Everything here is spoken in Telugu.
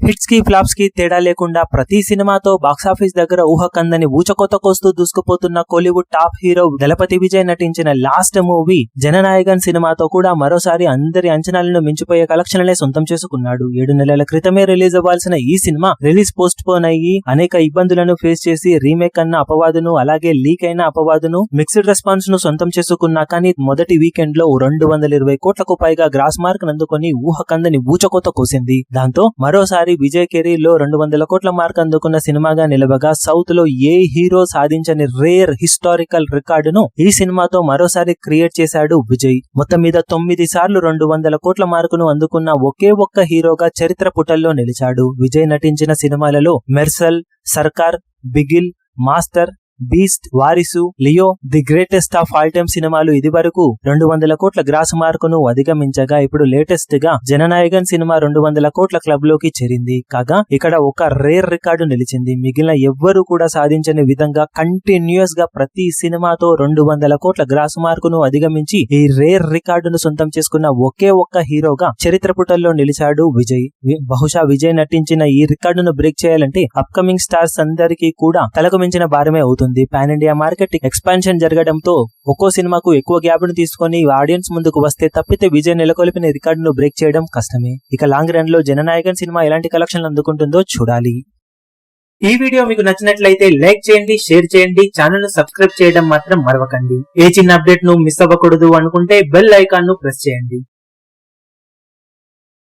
హిట్స్ కి ఫ్లాప్స్ కి తేడా లేకుండా ప్రతి సినిమాతో బాక్సాఫీస్ దగ్గర ఊహకందని ఊచకొత్తకొస్తూ దూసుకుపోతున్న కోలీవుడ్ టాప్ హీరో దళపతి విజయ్ నటించిన లాస్ట్ మూవీ జననాయకన్ సినిమాతో కూడా మరోసారి అందరి అంచనాలను మించిపోయే కలెక్షన్లనే సొంతం చేసుకున్నాడు. 7 నెలల క్రితమే రిలీజ్ అవ్వాల్సిన ఈ సినిమా రిలీజ్ పోస్ట్ పోన్ అయ్యి అనేక ఇబ్బందులను ఫేస్ చేసి రీమేక్ అన్న అపవాదును అలాగే లీక్ అయిన అపవాదును మిక్స్డ్ రెస్పాన్స్ ను సొంతం చేసుకున్నా కానీ మొదటి వీకెండ్ లో 220 కోట్లకు పైగా గ్రాస్ మార్క్ అందుకొని ఊహకందని ఊచకొత్త కోసింది. దాంతో మరోసారి విజయ్ కెరీర్ లో 200 కోట్ల మార్క్ అందుకున్న సినిమాగా నిలవగా సౌత్ లో ఏ హీరో సాధించని రేర్ హిస్టారికల్ రికార్డును ఈ సినిమాతో మరోసారి క్రియేట్ చేశాడు విజయ్. మొత్తం మీద 9 సార్లు 200 కోట్ల మార్కును అందుకున్న ఒకే ఒక్క హీరోగా చరిత్ర పుటల్లో నిలిచాడు. విజయ్ నటించిన సినిమాలలో మెర్సల్, సర్కార్, Bigil, master, beast, Varisu, Leo, the greatest of all time సినిమాలు ఇది వరకు 200 కోట్ల గ్రాస్ మార్కును అధిగమించగా ఇప్పుడు లేటెస్ట్ గా జననాయకన్ సినిమా 200 కోట్ల క్లబ్ లోకి చేరింది. కాగా ఇక్కడ ఒక రేర్ రికార్డు నిలిచింది. మిగిలిన ఎవ్వరూ కూడా సాధించని విధంగా కంటిన్యూస్ గా ప్రతి సినిమాతో 200 కోట్ల గ్రాస్ మార్కును అధిగమించి ఈ రేర్ రికార్డును సొంతం చేసుకున్న ఒకే ఒక్క హీరోగా చరిత్ర పుటల్లో నిలిచాడు విజయ్. బహుశా విజయ్ నటించిన ఈ రికార్డును బ్రేక్ చేయాలంటే అప్కమింగ్ స్టార్స్ అందరికీ కూడా తలకు మించిన భారమే అవుతుంది. పాన్ ఇండియా మార్కెట్ ఎక్స్పాన్షన్ జరగడంతో ఒక్కో సినిమాకు ఎక్కువ గ్యాప్ ను తీసుకుని ఆడియన్స్ ముందుకు వస్తే తప్పితే విజయ్ నెలకొల్పిన రికార్డును బ్రేక్ చేయడం కష్టమే. ఇక లాంగ్ రన్ లో జననాయకన్ సినిమా ఎలాంటి కలెక్షన్లు అందుకుంటుందో చూడాలి. ఈ వీడియో మీకు నచ్చినట్లయితే లైక్ చేయండి, షేర్ చేయండి, ఛానల్ ను సబ్స్క్రైబ్ చేయడం మాత్రం మరవకండి. ఏ చిన్న అప్డేట్ ను మిస్ అవ్వకూడదు అనుకుంటే బెల్ ఐకాన్ ను ప్రెస్ చేయండి.